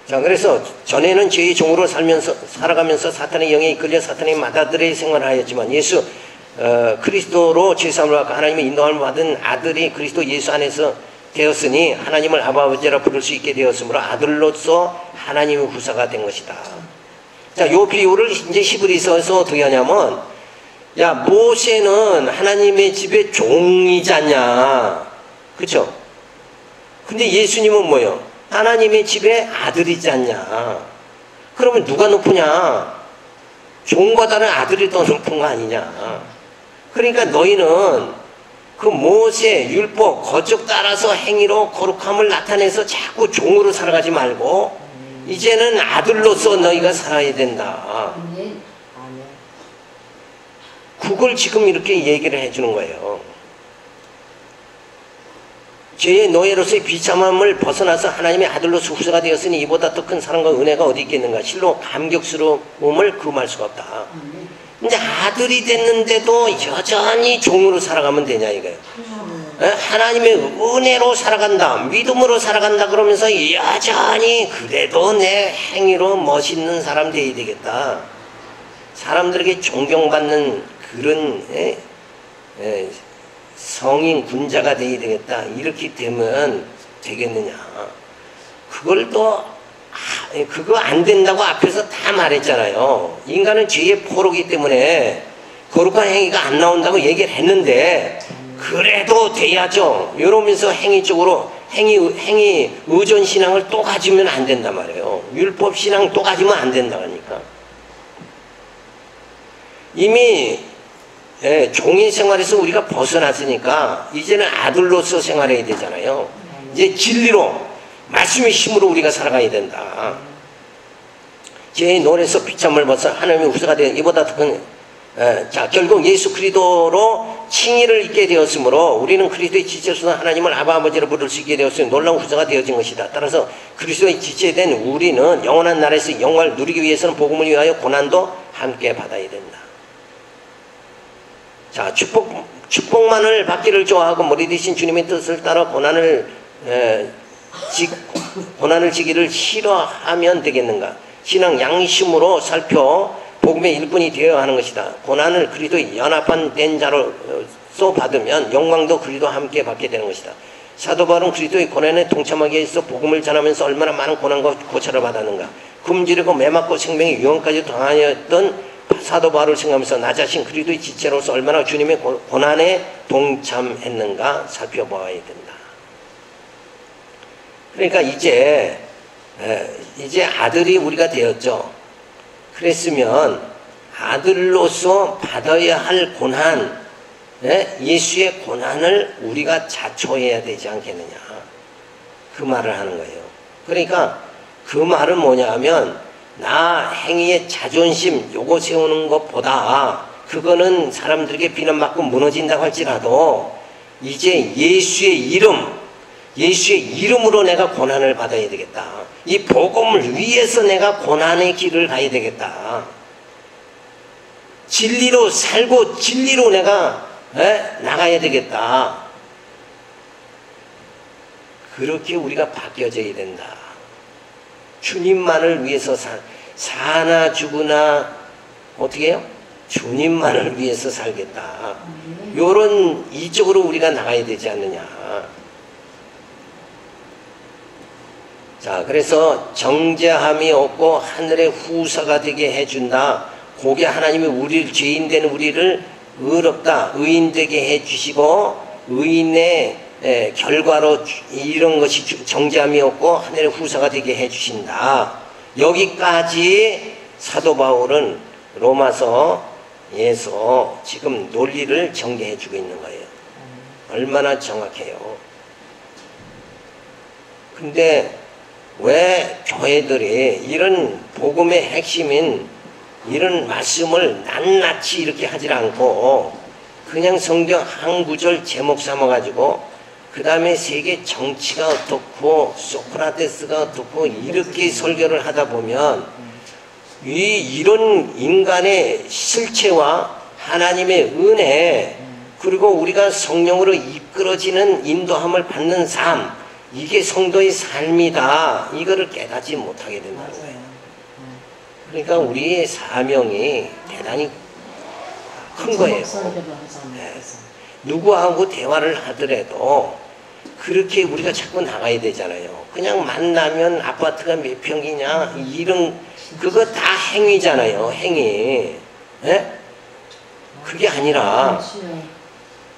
자, 그래서 전에는 죄의 종으로 살아가면서 사탄의 영에 이끌려 사탄의 맏아들의 생활을 하였지만 예수 그리스도로 죄사함을 받고 하나님의 인도함을 받은 아들이 그리스도 예수 안에서 되었으니 하나님을 아버지라 부를 수 있게 되었으므로 아들로서 하나님의 후사가 된 것이다. 자, 요 비유를 이제 히브리서에서 어떻게 하냐면, 야, 모세는 하나님의 집에 종이지 않냐. 그쵸? 근데 예수님은 뭐예요? 하나님의 집에 아들이지 않냐. 그러면 누가 높으냐? 종보다는 아들이 더 높은 거 아니냐. 그러니까 너희는 그 모세 율법 거듭 따라서 행위로 거룩함을 나타내서 자꾸 종으로 살아가지 말고 이제는 아들로서 너희가 살아야 된다. 그걸 지금 이렇게 얘기를 해주는 거예요. 죄의 노예로서의 비참함을 벗어나서 하나님의 아들로서 후사가 되었으니 이보다 더 큰 사랑과 은혜가 어디 있겠는가. 실로 감격스러움을 금할 수가 없다. 근데 아들이 됐는데도 여전히 종으로 살아가면 되냐 이거예요. 하나님의 은혜로 살아간다, 믿음으로 살아간다 그러면서 여전히 그래도 내 행위로 멋있는 사람 되어야 되겠다. 사람들에게 존경받는 그런 성인 군자가 되어야 되겠다. 이렇게 되면 되겠느냐. 그걸 또 그거 안 된다고 앞에서 다 말했잖아요. 인간은 죄의 포로기 때문에 거룩한 행위가 안 나온다고 얘기를 했는데 그래도 돼야죠. 이러면서 행위적으로 행위 의존 신앙을 또 가지면 안 된단 말이에요. 율법 신앙 또 가지면 안 된다니까. 이미 종인 생활에서 우리가 벗어났으니까 이제는 아들로서 생활해야 되잖아요. 이제 진리로 말씀의 힘으로 우리가 살아가야 된다. 죄의 노래에서 비참을 벗어 하나님의 후사가 된 이보다 더 큰 자, 결국 예수 그리스도로 칭의를 입게 되었으므로 우리는 그리스도의 지체로서 하나님을 아버지로 부를 수 있게 되었으니 놀라운 후사가 되어진 것이다. 따라서 그리스도의 지체된 우리는 영원한 나라에서 영광을 누리기 위해서는 복음을 위하여 고난도 함께 받아야 된다. 자, 축복만을 받기를 좋아하고 머리 대신 주님의 뜻을 따라 고난을 지기를 싫어하면 되겠는가? 신앙 양심으로 살펴 복음의 일꾼이 되어야 하는 것이다. 고난을 그리스도의 연합한 된 자로서 받으면 영광도 그리스도와 함께 받게 되는 것이다. 사도 바울은 그리스도의 고난에 동참하기 위해서 복음을 전하면서 얼마나 많은 고난과 고초를 받았는가. 굶주리고 매맞고 생명의 유언까지 당하였던 사도 바울을 생각하면서 나 자신 그리스도의 지체로서 얼마나 주님의 고난에 동참했는가 살펴보아야 된다. 그러니까 이제 아들이 우리가 되었죠. 그랬으면 아들로서 받아야 할 고난, 예수의 고난을 우리가 자초해야 되지 않겠느냐. 그 말을 하는 거예요. 그러니까 그 말은 뭐냐 하면 나 행위의 자존심 요거 세우는 것보다 그거는 사람들에게 비난받고 무너진다고 할지라도 이제 예수의 이름으로 내가 고난을 받아야 되겠다. 이 복음을 위해서 내가 고난의 길을 가야 되겠다. 진리로 살고 진리로 내가 나가야 되겠다. 그렇게 우리가 바뀌어져야 된다. 주님만을 위해서 사나 죽으나 어떻게 해요? 주님만을 위해서 살겠다. 요런 이쪽으로 우리가 나가야 되지 않느냐. 자, 그래서 정죄함이 없고 하늘의 후사가 되게 해준다. 그게 하나님이 우리를 죄인 된 우리를 의롭다, 의인 되게 해주시고 의인의 결과로 이런 것이 정죄함이 없고 하늘의 후사가 되게 해주신다. 여기까지 사도 바울은 로마서에서 지금 논리를 전개해 주고 있는 거예요. 얼마나 정확해요. 근데 왜 교회들이 이런 복음의 핵심인 이런 말씀을 낱낱이 이렇게 하질 않고 그냥 성경 한 구절 제목 삼아가지고 그 다음에 세계 정치가 어떻고 소크라테스가 어떻고 이렇게 설교를 하다 보면 이런 인간의 실체와 하나님의 은혜 그리고 우리가 성령으로 이끌어지는 인도함을 받는 삶 이게 성도의 삶이다. 이거를 깨닫지 못하게 된다는 거예요. 그러니까 우리의 사명이 대단히 큰 거예요. 네. 누구하고 대화를 하더라도 그렇게 우리가 자꾸 나가야 되잖아요. 그냥 만나면 아파트가 몇 평이냐 이런 그거 다 행위잖아요. 행위. 네? 그게 아니라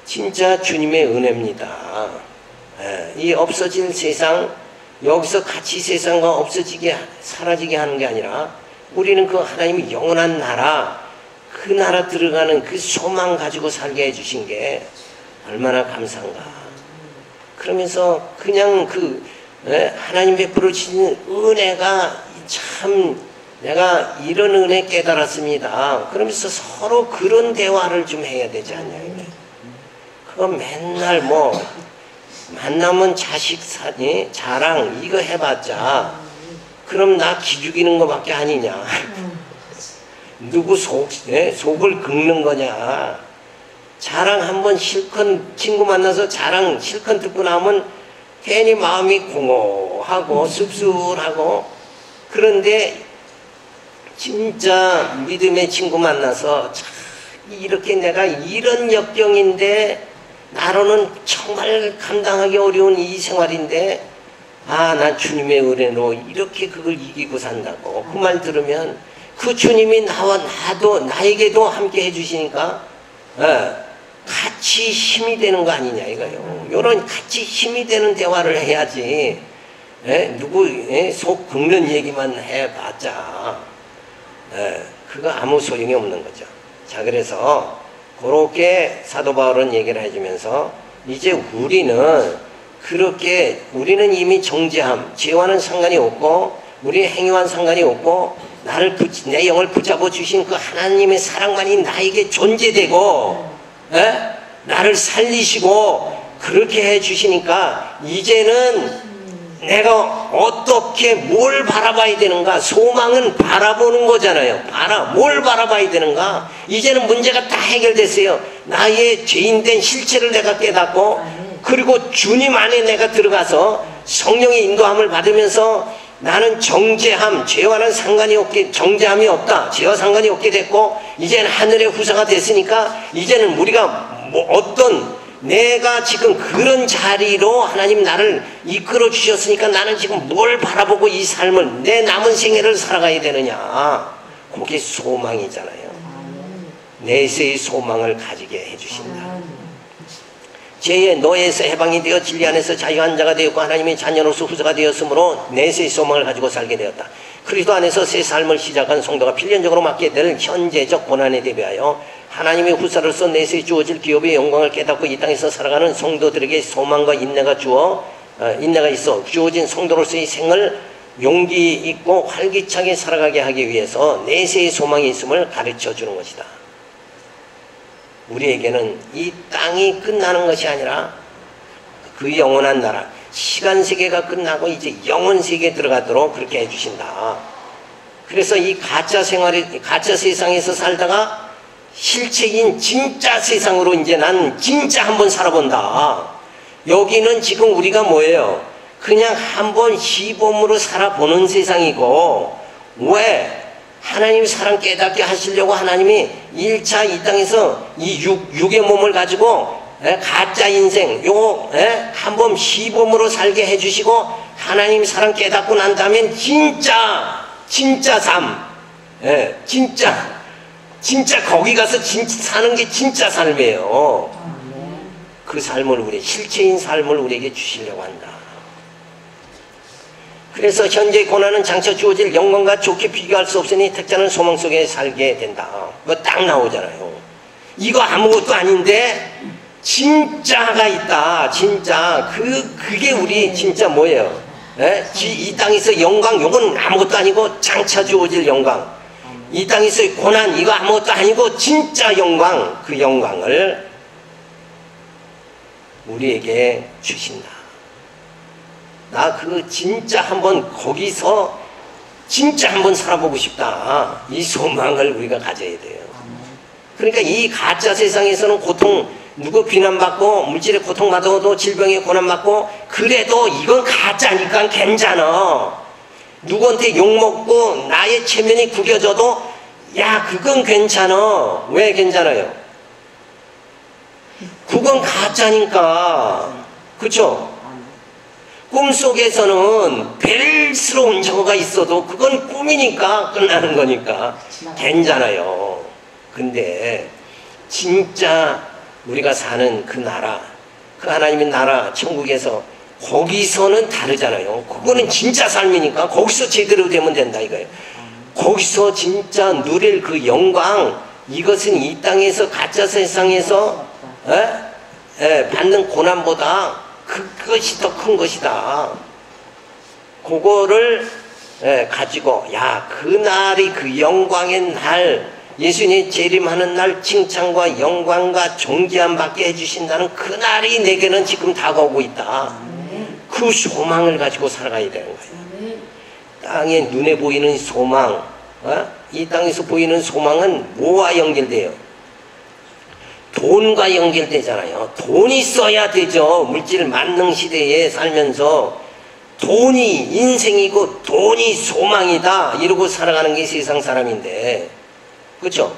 진짜 주님의 은혜입니다. 네. 이 없어질 세상 여기서 같이 세상과 없어지게 사라지게 하는 게 아니라 우리는 그 하나님의 영원한 나라 그 나라 들어가는 그 소망 가지고 살게 해주신 게 얼마나 감사한가. 그러면서 그냥 그 하나님 베풀어 주신 은혜가 참 내가 이런 은혜 깨달았습니다. 그러면서 서로 그런 대화를 좀 해야 되지 않냐. 그거 맨날 뭐 만나면 자식 자랑 이거 해봤자 그럼 나 기죽이는 것밖에 아니냐. 누구 속을 긁는 거냐. 자랑 한번 실컷 친구 만나서 자랑 실컷 듣고 나면 괜히 마음이 공허하고 씁쓸하고 그런데 진짜 믿음의 친구 만나서 참 이렇게 내가 이런 역경인데 나로는 정말 감당하기 어려운 이 생활인데 아, 난 주님의 은혜로 이렇게 그걸 이기고 산다고 그 말 들으면 그 주님이 나에게도 함께 해주시니까 같이 힘이 되는 거 아니냐 이거요. 이런 같이 힘이 되는 대화를 해야지. 누구 속 긁는 얘기만 해봤자 그거 아무 소용이 없는 거죠. 자, 그래서 그렇게 사도 바울은 얘기를 해주면서 이제 우리는 우리는 이미 정죄함, 죄와는 상관이 없고 우리의 행위와는 상관이 없고 내 영을 붙잡아 주신 그 하나님의 사랑만이 나에게 존재되고 나를 살리시고 그렇게 해주시니까 이제는 내가 어떻게 뭘 바라봐야 되는가. 소망은 바라보는 거잖아요. 뭘 바라봐야 되는가. 이제는 문제가 다 해결됐어요. 나의 죄인된 실체를 내가 깨닫고 그리고 주님 안에 내가 들어가서 성령의 인도함을 받으면서 나는 정죄함, 죄와는 상관이 없게, 정죄함이 없다. 죄와 상관이 없게 됐고, 이제는 하늘의 후사가 됐으니까, 이제는 우리가 내가 지금 그런 자리로 하나님 나를 이끌어 주셨으니까 나는 지금 뭘 바라보고 이 삶을, 내 남은 생애를 살아가야 되느냐. 그게 소망이잖아요. 내세의 소망을 가지게 해주신다. 죄의 노예에서 해방이 되어 진리 안에서 자유한 자가 되었고 하나님의 자녀로서 후사가 되었으므로 내세의 소망을 가지고 살게 되었다. 그리스도 안에서 새 삶을 시작한 성도가 필연적으로 맡게 될 현재적 고난에 대비하여 하나님의 후사로서 내세에 주어질 기업의 영광을 깨닫고 이 땅에서 살아가는 성도들에게 소망과 인내가 있어 주어진 성도로서의 생을 용기 있고 활기차게 살아가게 하기 위해서 내세의 소망이 있음을 가르쳐 주는 것이다. 우리에게는 이 땅이 끝나는 것이 아니라 그 영원한 나라, 시간 세계가 끝나고 이제 영원 세계에 들어가도록 그렇게 해주신다. 그래서 이 가짜 세상에서 살다가 실체인 진짜 세상으로 이제 난 진짜 한번 살아본다. 여기는 지금 우리가 뭐예요? 그냥 한번 시범으로 살아보는 세상이고, 왜? 하나님 사랑 깨닫게 하시려고 하나님이 1차 이 땅에서 이 육의 몸을 가지고 가짜 인생 한번 시범으로 살게 해주시고 하나님 사랑 깨닫고 난 다음엔 진짜 삶 진짜 거기 가서 진짜 사는 게 진짜 삶이에요. 그 삶을 실체인 삶을 우리에게 주시려고 한다. 그래서 현재의 고난은 장차 주어질 영광과 좋게 비교할 수 없으니 택자는 소망 속에 살게 된다. 그거 딱 나오잖아요. 이거 아무것도 아닌데 진짜가 있다. 진짜 그게 우리 진짜 뭐예요? 이 땅에서 영광, 요건 아무것도 아니고 장차 주어질 영광. 이 땅에서의 고난, 이거 아무것도 아니고 진짜 영광, 그 영광을 우리에게 주신다. 나 진짜 한번 거기서 진짜 한번 살아보고 싶다. 이 소망을 우리가 가져야 돼요. 그러니까 이 가짜 세상에서는 고통, 누구 비난받고 물질에 고통받아도 질병에 고난받고 그래도 이건 가짜니까 괜찮아. 누구한테 욕먹고 나의 체면이 구겨져도 야 그건 괜찮아. 왜 괜찮아요? 그건 가짜니까. 그쵸? 꿈속에서는 벨스러운 저거가 있어도 그건 꿈이니까 끝나는 거니까 괜찮아요. 근데 진짜 우리가 사는 그 나라, 그 하나님의 나라 천국에서 거기서는 다르잖아요. 그거는 진짜 삶이니까 거기서 제대로 되면 된다 이거예요. 거기서 진짜 누릴 그 영광, 이것은 이 땅에서 가짜 세상에서 받는 고난보다 그것이 더 큰 것이다. 그거를 가지고 야 그날이 그 영광의 날, 예수님이 재림하는 날 칭찬과 영광과 존귀함 받게 해주신다는 그날이 내게는 지금 다가오고 있다. 그 소망을 가지고 살아가야 되는 거예요. 땅에 눈에 보이는 소망, 이 땅에서 보이는 소망은 뭐와 연결돼요? 돈과 연결되잖아요. 돈이 써야 되죠. 물질 만능 시대에 살면서 돈이 인생이고 돈이 소망이다 이러고 살아가는 게 세상 사람인데, 그렇죠?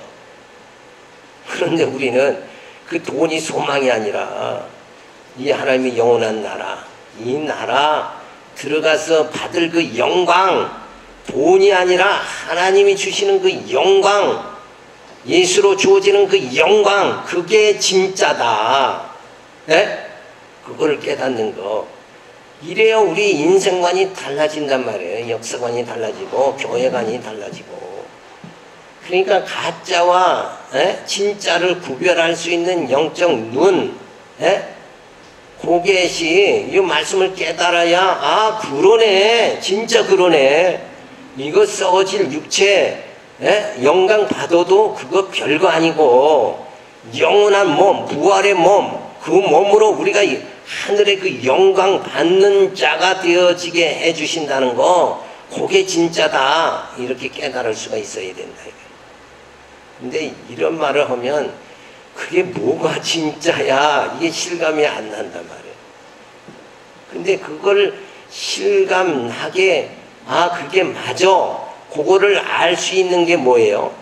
그런데 우리는 그 돈이 소망이 아니라 이 하나님의 영원한 나라, 이 나라 들어가서 받을 그 영광, 돈이 아니라 하나님이 주시는 그 영광, 예수로 주어지는 그 영광, 그게 진짜다. 네? 그거를 깨닫는 거. 이래야 우리 인생관이 달라진단 말이에요. 역사관이 달라지고 교회관이 달라지고. 그러니까 가짜와 진짜를 구별할 수 있는 영적 눈, 그것이 이 말씀을 깨달아야 아 그러네, 진짜 그러네. 이거 썩어질 육체 영광 받아도 그거 별거 아니고 영원한 몸, 부활의 몸, 그 몸으로 우리가 하늘의 그 영광 받는 자가 되어지게 해주신다는 거, 그게 진짜다 이렇게 깨달을 수가 있어야 된다. 근데 이런 말을 하면 그게 뭐가 진짜야, 이게 실감이 안 난단 말이에요. 근데 그걸 실감하게 아 그게 맞아, 그거를 알 수 있는 게 뭐예요?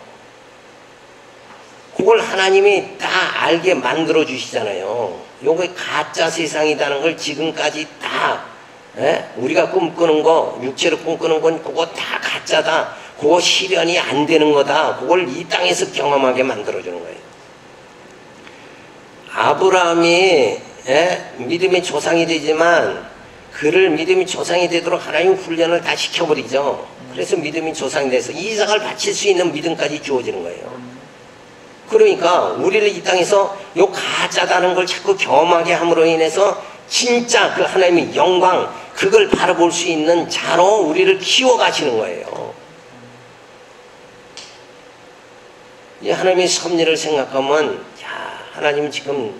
그걸 하나님이 다 알게 만들어 주시잖아요. 요게 가짜 세상이라는 걸 지금까지 다 우리가 꿈꾸는 거, 육체로 꿈꾸는 건 그거 다 가짜다, 그거 실현이 안 되는 거다, 그걸 이 땅에서 경험하게 만들어 주는 거예요. 아브라함이 믿음의 조상이 되지만 그를 믿음의 조상이 되도록 하나님 훈련을 다 시켜버리죠. 그래서 믿음이 조상이 돼서 이삭을 바칠 수 있는 믿음까지 주어지는 거예요. 그러니까 우리를 이 땅에서 요 가짜다는 걸 자꾸 경험하게 함으로 인해서 진짜 그 하나님의 영광, 그걸 바라볼 수 있는 자로 우리를 키워가시는 거예요. 이 하나님의 섭리를 생각하면 야 하나님 지금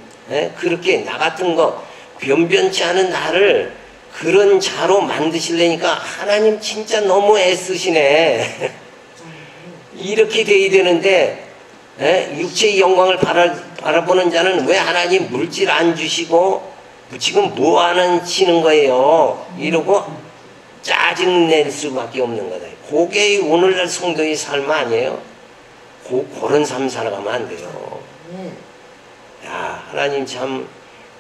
그렇게 나 같은 거 변변치 않은 나를 그런 자로 만드시려니까 하나님 진짜 너무 애쓰시네. 이렇게 돼야 되는데 육체의 영광을 바라보는 자는 왜 하나님 물질 안 주시고 지금 뭐 하시는 거예요 이러고 짜증낼 수밖에 없는 거다. 그게 오늘날 성도의 삶 아니에요? 그런 삶 살아가면 안 돼요. 야 하나님 참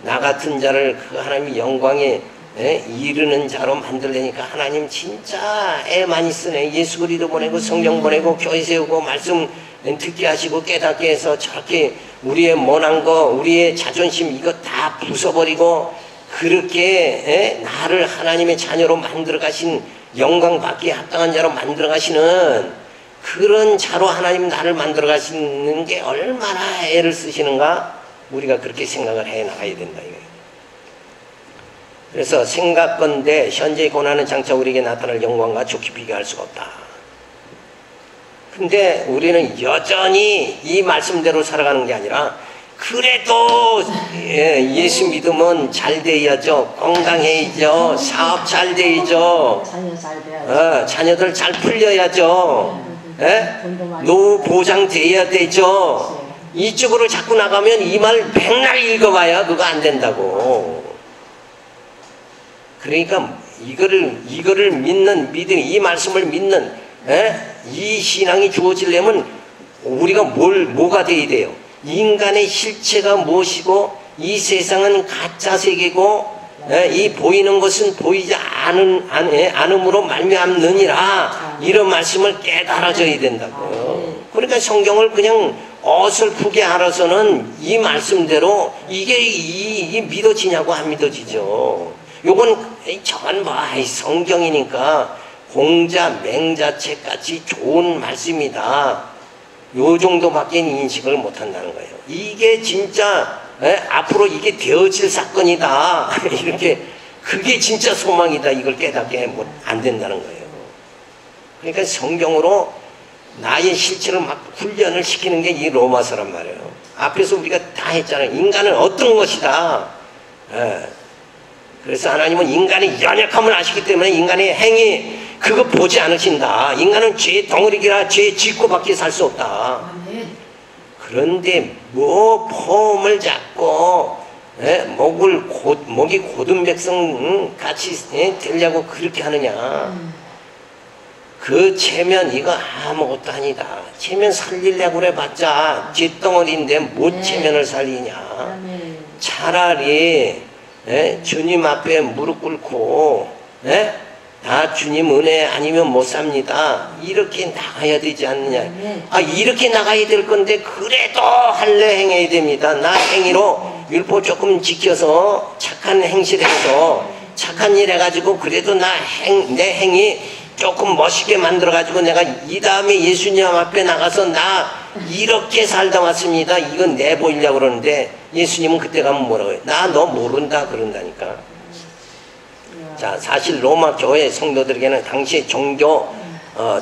나 같은 자를 그 하나님의 영광에 이르는 자로 만들려니까 하나님 진짜 애 많이 쓰네. 예수 그리스도 보내고 성령 보내고 교회 세우고 말씀 듣게 하시고 깨닫게 해서 저렇게 우리의 못난 거, 우리의 자존심 이거 다 부숴버리고 그렇게 나를 하나님의 자녀로 만들어 가신, 영광 받기에 합당한 자로 만들어 가시는 그런 자로 하나님 나를 만들어 가시는 게 얼마나 애를 쓰시는가, 우리가 그렇게 생각을 해 나가야 된다 이거예요. 그래서 생각건대 현재의 고난은 장차 우리에게 나타날 영광과 좋게 비교할 수가 없다. 근데 우리는 여전히 이 말씀대로 살아가는 게 아니라 그래도 예수 믿으면 잘 돼야죠, 건강해야죠, 사업 잘 돼야죠, 자녀들 잘 풀려야죠, 노후 보장 돼야 되죠, 이쪽으로 자꾸 나가면 이 말 백날 읽어봐야 그거 안 된다고. 그러니까 이거를 믿는 믿음, 이 말씀을 믿는 이 신앙이 주어지려면 우리가 뭐가 돼야 돼요? 인간의 실체가 무엇이고 이 세상은 가짜 세계고 이 보이는 것은 보이지 않음으로 말미암느니라, 이런 말씀을 깨달아져야 된다고요. 그러니까 성경을 그냥 어설프게 알아서는 이 말씀대로 이게 믿어지냐고 안 믿어지죠. 요건 저건 성경이니까 공자 맹자책 같이 좋은 말씀이다, 요 정도밖에 인식을 못한다는 거예요. 이게 진짜 앞으로 이게 되어질 사건이다 이렇게, 그게 진짜 소망이다, 이걸 깨닫게 안 된다는 거예요. 그러니까 성경으로 나의 실체를 막 훈련을 시키는 게 이 로마서란 말이에요. 앞에서 우리가 다 했잖아요. 인간은 어떤 것이다. 그래서 하나님은 인간의 연약함을 아시기 때문에 인간의 행위 그거 보지 않으신다. 인간은 죄의 덩어리기라 죄 짓고 밖에 살 수 없다. 그런데 뭐 폼을 잡고 목이 고든 백성 같이 되려고 그렇게 하느냐. 그 체면 이거 아무것도 아니다. 체면 살리려고 그래봤자 뒷덩어리인데 못 체면을 살리냐. 차라리 주님 앞에 무릎 꿇고 다 주님 은혜 아니면 못 삽니다, 이렇게 나가야 되지 않느냐. 이렇게 나가야 될 건데 그래도 할례 행해야 됩니다. 나 행위로 율법 조금 지켜서 착한 행실 해서 착한 일 해가지고 그래도 내 행위 조금 멋있게 만들어가지고 내가 이 다음에 예수님 앞에 나가서 나 이렇게 살다 왔습니다, 이건 내보이려고 그러는데 예수님은 그때 가면 뭐라고 해요? 나 너 모른다 그런다니까. 자, 사실 로마 교회 성도들에게는 당시 종교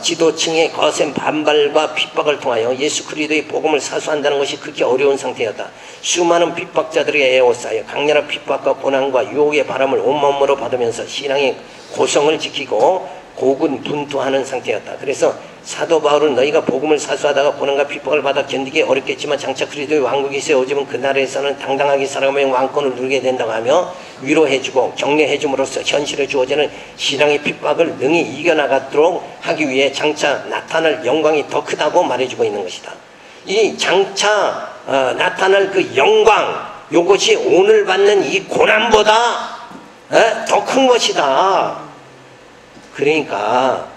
지도층의 거센 반발과 핍박을 통하여 예수 그리스도의 복음을 사수한다는 것이 극히 어려운 상태였다. 수많은 핍박자들에게 에워싸여 강렬한 핍박과 고난과 유혹의 바람을 온몸으로 받으면서 신앙의 고성을 지키고 고군분투하는 상태였다. 그래서 사도 바울은 너희가 복음을 사수하다가 고난과 핍박을 받아 견디기 어렵겠지만 장차 그리스도의 왕국이 세워지면 그 나라에서는 당당하게 살아가며 왕권을 누리게 된다고 하며 위로해주고 격려해줌으로써 현실에 주어지는 신앙의 핍박을 능히 이겨나가도록 하기 위해 장차 나타날 영광이 더 크다고 말해주고 있는 것이다. 이 장차 나타날 그 영광, 이것이 오늘 받는 이 고난보다 더 큰 것이다. 그러니까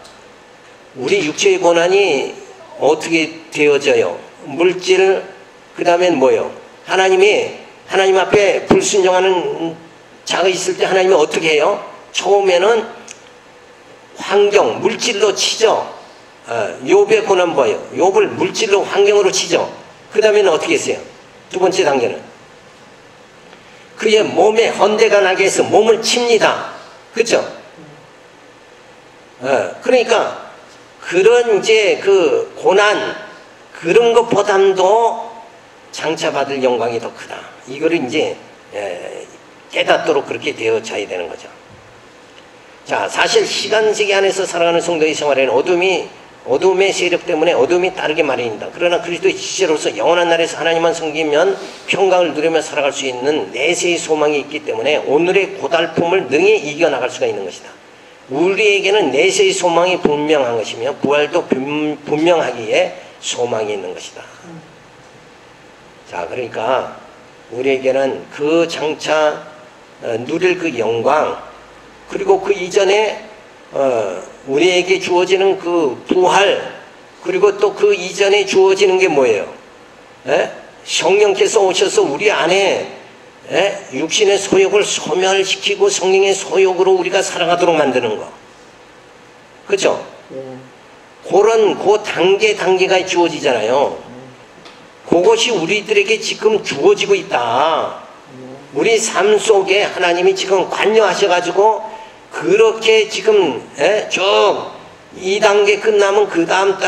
우리 육체의 고난이 어떻게 되어져요? 물질, 그 다음엔 뭐요? 하나님 앞에 불순종하는 자가 있을 때 하나님이 어떻게 해요? 처음에는 환경, 물질로 치죠. 욥의 고난 뭐예요? 욥을 물질로, 환경으로 치죠. 그 다음에는 어떻게 했어요? 두 번째 단계는 그의 몸에 헌대가 나게 해서 몸을 칩니다. 그렇죠? 그러니까 그런 이제 그 고난, 그런 것보담도 장차 받을 영광이 더 크다. 이거를 이제 깨닫도록 그렇게 되어져야 되는 거죠. 자, 사실 시간세계 안에서 살아가는 성도의 생활에는 어둠의 세력 때문에 어둠이 따르게 마련입니다. 그러나 그리스도의 지체로서 영원한 날에서 하나님만 섬기면 평강을 누리며 살아갈 수 있는 내세의 소망이 있기 때문에 오늘의 고달픔을 능히 이겨나갈 수가 있는 것이다. 우리에게는 내세의 소망이 분명한 것이며 부활도 분명하기에 소망이 있는 것이다. 자, 그러니까 우리에게는 그 장차 누릴 그 영광, 그리고 그 이전에 우리에게 주어지는 그 부활, 그리고 또 그 이전에 주어지는 게 뭐예요? 성령께서 오셔서 우리 안에 육신의 소욕을 소멸시키고 성령의 소욕으로 우리가 살아가도록 만드는 거. 그렇죠? 그런 그 단계가 주어지잖아요. 그것이 우리들에게 지금 주어지고 있다. 우리 삶 속에 하나님이 지금 관여하셔가지고 그렇게 지금 쭉 이 단계 끝나면 그 다음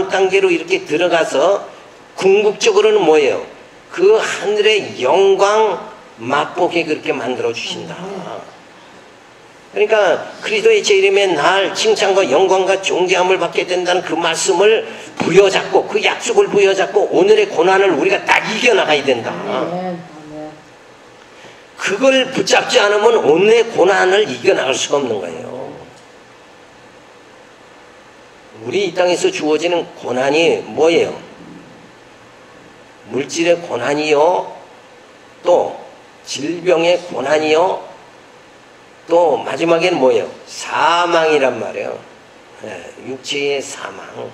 단계로 이렇게 들어가서 궁극적으로는 뭐예요? 그 하늘의 영광 맛보게 그렇게 만들어 주신다. 그러니까 그리스도의 재림의 날 칭찬과 영광과 존귀함을 받게 된다는 그 말씀을 부여잡고 그 약속을 부여잡고 오늘의 고난을 우리가 딱 이겨나가야 된다. 그걸 붙잡지 않으면 오늘의 고난을 이겨나갈 수가 없는 거예요. 우리 이 땅에서 주어지는 고난이 뭐예요? 물질의 고난이요, 또 질병의 고난이요, 또 마지막에는 뭐예요? 사망이란 말이에요. 육체의 사망.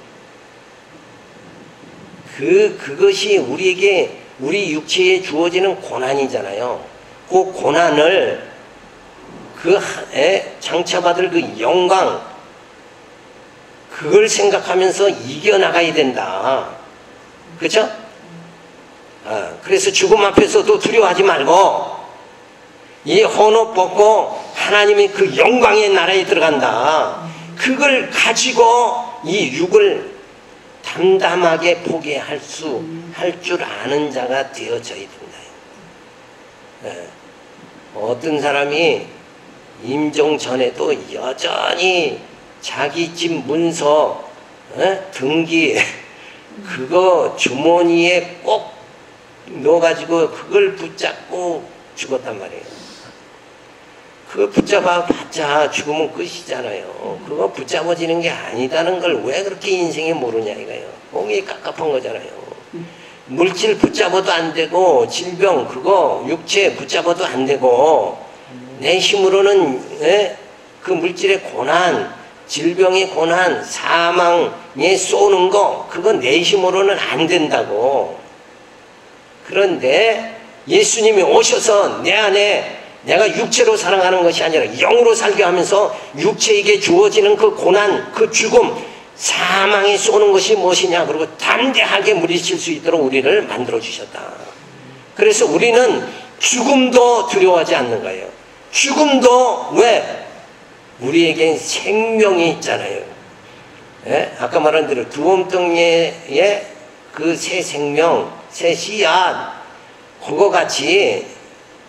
그것이 우리에게 우리 육체에 주어지는 고난이잖아요. 그 고난을 장차받을 그 영광, 그걸 생각하면서 이겨나가야 된다. 그렇죠? 그래서 죽음 앞에서도 두려워하지 말고 이 헌옷 벗고 하나님이 그 영광의 나라에 들어간다. 그걸 가지고 이 육을 담담하게 포기할 줄 아는 자가 되어져야 된다. 어떤 사람이 임종 전에도 여전히 자기 집 문서, 등기 그거 주머니에 꼭 넣어가지고 그걸 붙잡고 죽었단 말이에요. 그거 붙잡아봤자 죽으면 끝이잖아요. 그거 붙잡아지는 게 아니다는 걸 왜 그렇게 인생에 모르냐 이거예요. 몸이 깝깝한 거잖아요. 물질 붙잡아도 안 되고 질병 그거 육체 붙잡아도 안 되고 내 힘으로는 그 물질의 고난, 질병의 고난, 사망에 쏘는 거 그거 내 힘으로는 안 된다고. 그런데 예수님이 오셔서 내 안에 내가 육체로 살아가는 것이 아니라 영으로 살게 하면서 육체에게 주어지는 그 고난, 그 죽음, 사망에 쏘는 것이 무엇이냐 그리고 담대하게 물리칠 수 있도록 우리를 만들어 주셨다. 그래서 우리는 죽음도 두려워하지 않는 거예요. 죽음도 왜? 우리에겐 생명이 있잖아요. 아까 말한 대로 두움덩이에 그 새 생명, 새 씨앗, 그거 같이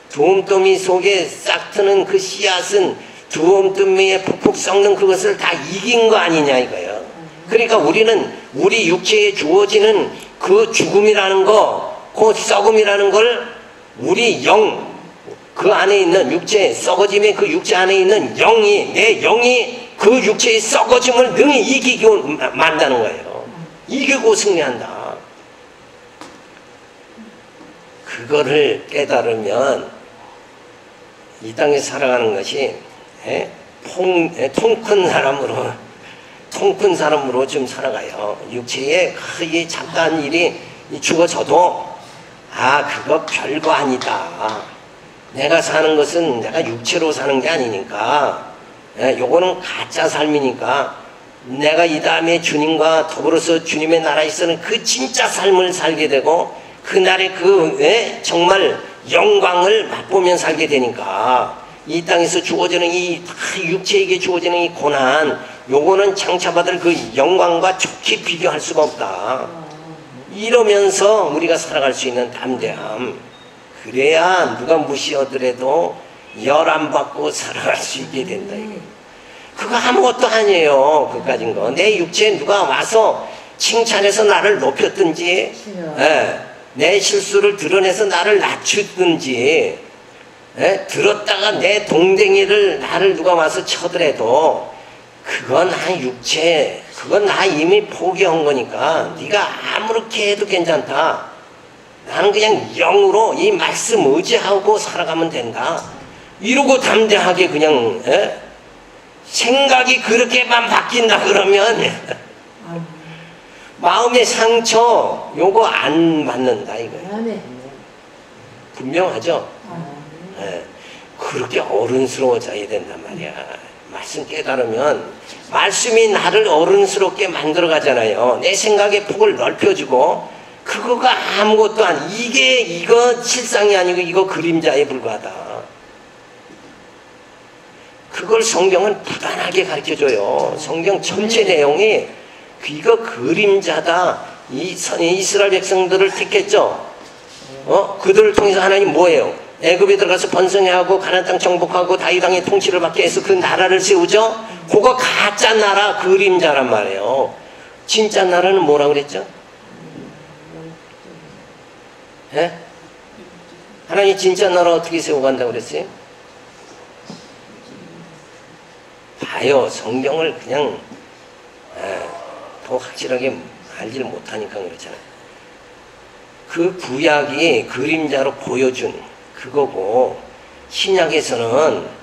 두움더미 속에 싹 트는 그 씨앗은 두움더미에 푹푹 썩는 그것을 다 이긴 거 아니냐 이거예요. 그러니까 우리는 우리 육체에 주어지는 그 죽음이라는 거, 그 썩음이라는 걸 우리 영, 그 안에 있는 육체, 썩어짐의 그 육체 안에 있는 영이, 내 영이 그 육체의 썩어짐을 능히 이기고 만다는 거예요. 이기고 승리한다. 그거를 깨달으면 이 땅에 살아가는 것이 통 큰 사람으로 좀 살아가요. 육체에 크게 작다는 일이 죽어져도 그거 별거 아니다. 내가 사는 것은 내가 육체로 사는 게 아니니까 요거는 가짜 삶이니까 내가 이 다음에 주님과 더불어서 주님의 나라에서는 그 진짜 삶을 살게 되고 그날의 정말 영광을 맛보면 살게 되니까 이 땅에서 주어지는 이 육체에게 주어지는 이 고난 요거는 장차받을 그 영광과 좋게 비교할 수가 없다. 이러면서 우리가 살아갈 수 있는 담대함, 그래야 누가 무시하더라도 열 안 받고 살아갈 수 있게 된다. 그거 아무것도 아니에요. 그까진 거. 내 육체에 누가 와서 칭찬해서 나를 높였든지 내 실수를 드러내서 나를 낮추든지 들었다가 내 동댕이를 나를 누가 와서 쳐더라도 그건 나 육체, 그건 나 이미 포기한 거니까 네가 아무렇게 해도 괜찮다. 나는 그냥 영으로 이 말씀 의지하고 살아가면 된다. 이러고 담대하게 그냥 생각이 그렇게만 바뀐다 그러면 마음의 상처 요거 안 받는다 이거예요. 분명하죠? 그렇게 어른스러워져야 된단 말이야. 말씀 깨달으면 말씀이 나를 어른스럽게 만들어 가잖아요. 내 생각의 폭을 넓혀주고 그거가 아무것도 이거 실상이 아니고 이거 그림자에 불과하다. 그걸 성경은 부단하게 가르쳐줘요. 성경 전체 내용이 이거 그림자다. 이스라엘 백성들을 택했죠. 그들을 통해서 하나님 뭐예요? 애굽에 들어가서 번성해하고 가나안 땅 정복하고 다윗 왕의 통치를 받게 해서 그 나라를 세우죠. 그거 가짜 나라 그림자란 말이에요. 진짜 나라는 뭐라고 그랬죠? 예? 하나님 진짜 나라 어떻게 세워간다고 그랬어요? 봐요. 성경을 그냥 더 확실하게 알지를 못하니까 그렇잖아요. 그 구약이 그림자로 보여준 그거고, 신약에서는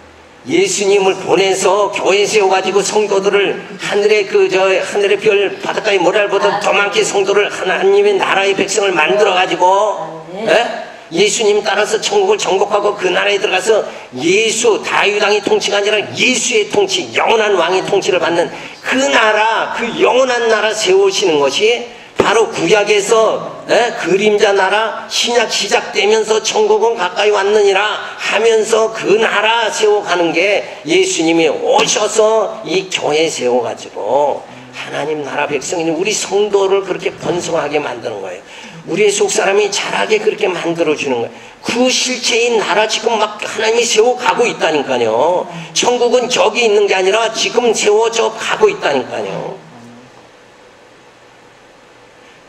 예수님을 보내서 교회 세워가지고 성도들을 하늘의 별 바닷가의 모래알보다 더 많게 성도를 하나님의 나라의 백성을 만들어가지고 예수님 따라서 천국을 정복하고 그 나라에 들어가서 다윗 왕의 통치가 아니라 예수의 통치, 영원한 왕의 통치를 받는 그 나라, 그 영원한 나라 세우시는 것이 바로 구약에서 그림자 나라, 신약 시작되면서 천국은 가까이 왔느니라 하면서 그 나라 세워가는 게 예수님이 오셔서 이 교회 세워가지고 하나님 나라 백성인 우리 성도를 그렇게 번성하게 만드는 거예요. 우리의 속사람이 자라게 그렇게 만들어주는 거예요. 그 실체인 나라 지금 막 하나님이 세워가고 있다니까요. 천국은 저기 있는 게 아니라 지금 세워져 가고 있다니까요.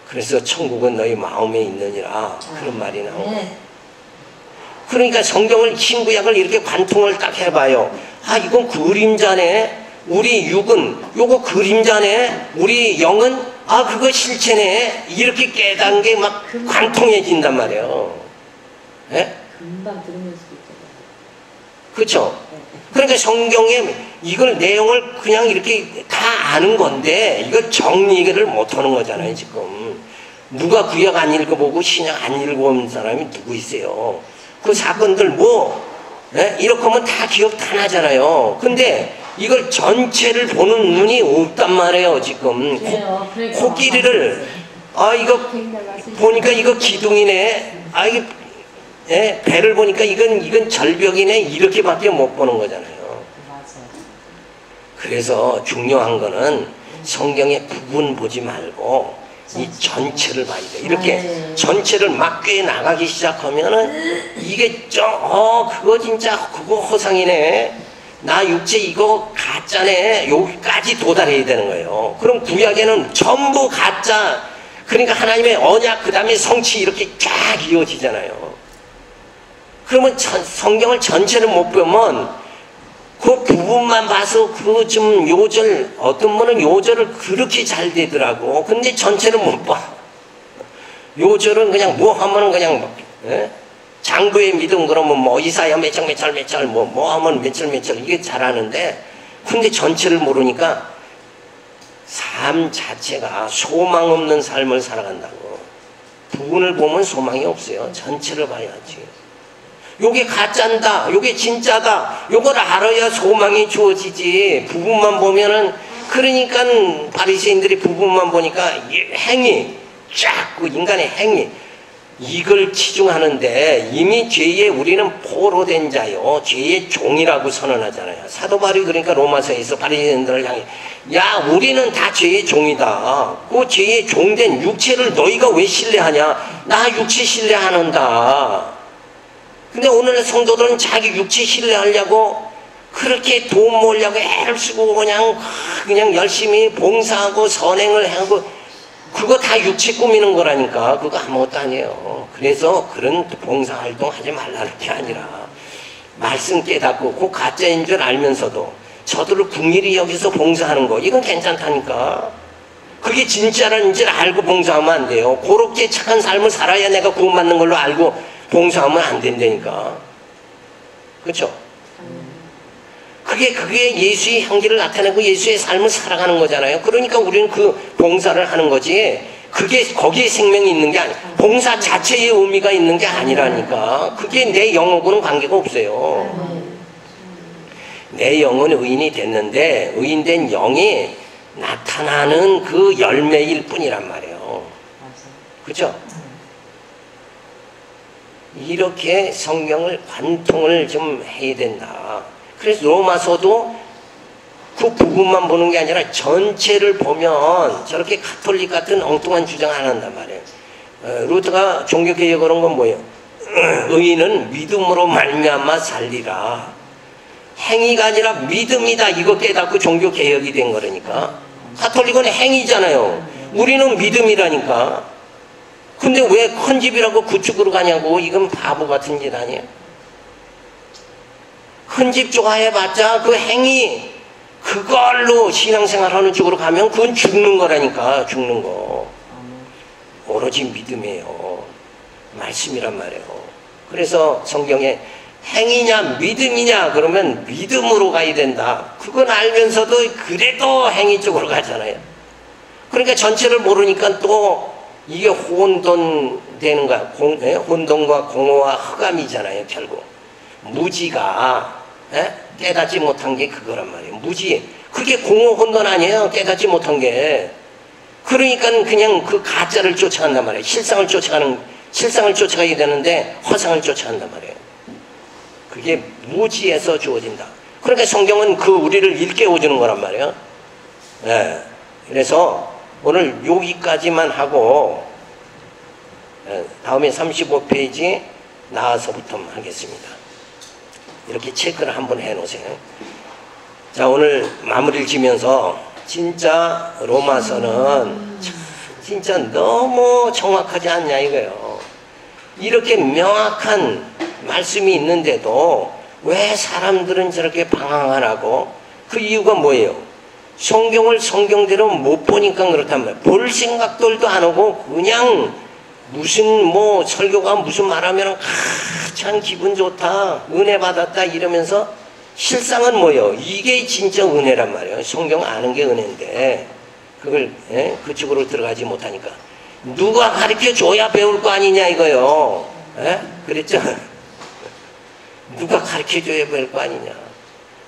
그래서 천국은 너희 마음에 있느니라 그런 말이 나오고, 그러니까 성경을 신구약을 이렇게 관통을 딱 해봐요. 아, 이건 그림자네. 우리 육은 요거 그림자네. 우리 영은 그거 실체네. 이렇게 깨닫는 게 막 관통해진단 말이에요. 예? 금방 들으면 수도 있잖아요. 그렇죠? 그러니까 성경에 이걸 내용을 그냥 이렇게 다 아는 건데 이걸 정리를 못하는 거잖아요. 지금 누가 구약 안 읽어보고 신약 안 읽어본 사람이 누구 있어요? 그 사건들 이렇게 하면 다 기억 다 나잖아요. 근데 이걸 전체를 보는 눈이 없단 말이에요. 지금 코끼리를 이거 보니까 이거 기둥이네. 이게 배를 보니까 이건 절벽이네. 이렇게밖에 못 보는 거잖아요. 그래서 중요한 거는 성경의 부분 보지 말고 이 전체를 봐야 돼. 이렇게 전체를 막 꿰 나가기 시작하면은 이게 그거 진짜 그거 허상이네. 나 육체 이거 가짜네. 여기까지 도달해야 되는 거예요. 그럼 구약에는 전부 가짜. 그러니까 하나님의 언약 그 다음에 성취 이렇게 쫙 이어지잖아요. 그러면 성경을 전체를 못 보면 그 부분만 봐서 그 좀 요절, 어떤 분은 요절을 그렇게 잘 되더라고. 근데 전체를 못 봐. 요절은 그냥 하면은 그냥 장부의 믿음 그러면 이사야 몇장 하면 며칠 이게 잘하는데, 근데 전체를 모르니까 삶 자체가 소망 없는 삶을 살아간다고. 부분을 보면 소망이 없어요. 전체를 봐야지. 요게 가짜다, 요게 진짜다, 요걸 알아야 소망이 주어지지. 부분만 보면은, 그러니까 바리새인들이 부분만 보니까 행위, 쫙 인간의 행위 이걸 치중하는데, 이미 죄에 우리는 포로된 자요, 죄의 종이라고 선언하잖아요. 사도 바울이 그러니까 로마서에서 바리새인들을 향해 우리는 다 죄의 종이다. 그 죄의 종된 육체를 너희가 왜 신뢰하냐? 나 육체 신뢰하는다. 근데 오늘의 성도들은 자기 육체 신뢰하려고 그렇게 돈 모으려고 애를 쓰고 그냥 열심히 봉사하고 선행을 하고, 그거 다 육체 꾸미는 거라니까. 그거 아무것도 아니에요. 그래서 그런 봉사활동 하지 말라는 게 아니라 말씀 깨닫고 그 가짜인 줄 알면서도 저들을 궁일이 여기서 봉사하는 거, 이건 괜찮다니까. 그게 진짜라는 줄 알고 봉사하면 안 돼요. 그렇게 착한 삶을 살아야 내가 구원받는 걸로 알고 봉사하면 안 된다니까. 그렇죠? 그게 예수의 향기를 나타내고 예수의 삶을 살아가는 거잖아요. 그러니까 우리는 그 봉사를 하는 거지, 거기에 생명이 있는 게 아니야. 봉사 자체의 의미가 있는 게 아니라니까. 그게 내 영하고는 관계가 없어요. 내 영은 의인이 됐는데 의인된 영이 나타나는 그 열매일 뿐이란 말이에요. 그렇죠? 이렇게 성경을 관통을 좀 해야 된다. 그래서 로마서도 그 부분만 보는 게 아니라 전체를 보면 저렇게 가톨릭 같은 엉뚱한 주장 안 한단 말이에요. 루터가 종교개혁을 한 건 뭐예요? 의인은 믿음으로 말미암아 살리라. 행위가 아니라 믿음이다. 이거 깨닫고 종교 개혁이 된 거라니까. 가톨릭은 행위잖아요. 우리는 믿음이라니까. 근데 왜 큰 집이라고 구축으로 가냐고. 이건 바보 같은 짓 아니에요. 큰 집 좋아해봤자 그 행위 그걸로 신앙생활하는 쪽으로 가면 그건 죽는 거라니까. 죽는 거. 오로지 믿음이에요. 말씀이란 말이에요. 그래서 성경에 행위냐 믿음이냐 그러면 믿음으로 가야 된다. 그건 알면서도 그래도 행위 쪽으로 가잖아요. 그러니까 전체를 모르니까 또 이게 혼돈되는 거야. 혼돈과 공허와 흑암이잖아요. 결국 무지가 깨닫지 못한 게 그거란 말이에요. 무지. 그게 공허 혼돈 아니에요. 깨닫지 못한 게. 그러니까 그냥 그 가짜를 쫓아간단 말이에요. 실상을 쫓아가야 되는데 허상을 쫓아간단 말이에요. 그게 무지에서 주어진다. 그러니까 성경은 그 우리를 일깨워주는 거란 말이에요. 네. 그래서 오늘 여기까지만 하고 다음에 35페이지 나와서부터 하겠습니다. 이렇게 체크를 한번 해놓으세요. 자, 오늘 마무리를 지면서 진짜 로마서는 진짜 너무 정확하지 않냐 이거예요. 이렇게 명확한 말씀이 있는데도 왜 사람들은 저렇게 방황하라고? 그 이유가 뭐예요? 성경을 성경대로 못 보니까 그렇단 말이에요. 볼 생각들도 안 하고 그냥 무슨 뭐 설교가 무슨 말하면 참 기분 좋다, 은혜 받았다 이러면서 실상은 뭐예요? 이게 진짜 은혜란 말이에요. 성경 아는 게 은혜인데 그걸 그쪽으로 들어가지 못하니까 누가 가르쳐 줘야 배울 거 아니냐 이거요. 그랬죠? 누가 가르쳐 줘야 배울 거 아니냐.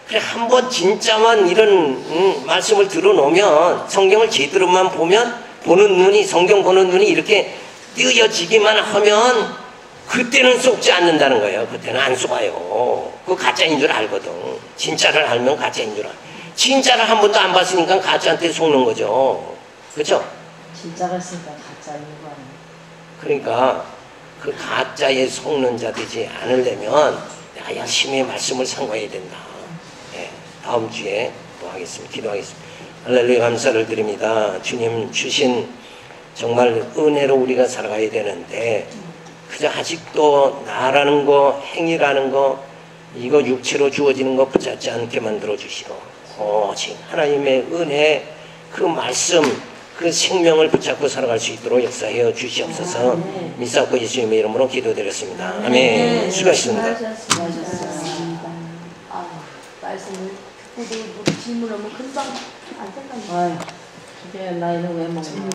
그래 한번 진짜만 이런 말씀을 들어놓으면 성경을 제대로만 보면 보는 눈이 성경 보는 눈이 이렇게 띄어지기만 하면 그때는 속지 않는다는 거예요. 그때는 안 속아요. 그거 가짜인 줄 알거든. 진짜를 알면 가짜인 줄 알아. 진짜를 한 번도 안 봤으니까 가짜한테 속는 거죠. 그렇죠? 진짜가 있으니까 가짜인 거 아니에요? 그러니까 그 가짜에 속는 자 되지 않으려면 내가 열심히 말씀을 상고해야 된다. 네, 다음 주에 또 하겠습니다. 기도하겠습니다. 할렐루야 감사를 드립니다. 주님 주신 정말 은혜로 우리가 살아가야 되는데 그저 아직도 나라는 거 행위라는 거 이거 육체로 주어지는 거 붙잡지 않게 만들어 주시고 오직 하나님의 은혜 그 말씀 그 생명을 붙잡고 살아갈 수 있도록 역사하여 주시옵소서. 믿사옵고 예수님의 이름으로 기도드렸습니다. 아멘. 수고하셨습니다. 수고하셨습니다. 말씀을 듣고도 질문하면 금방 안 된다니까. 아유, 기대 나이는 왜 먹나?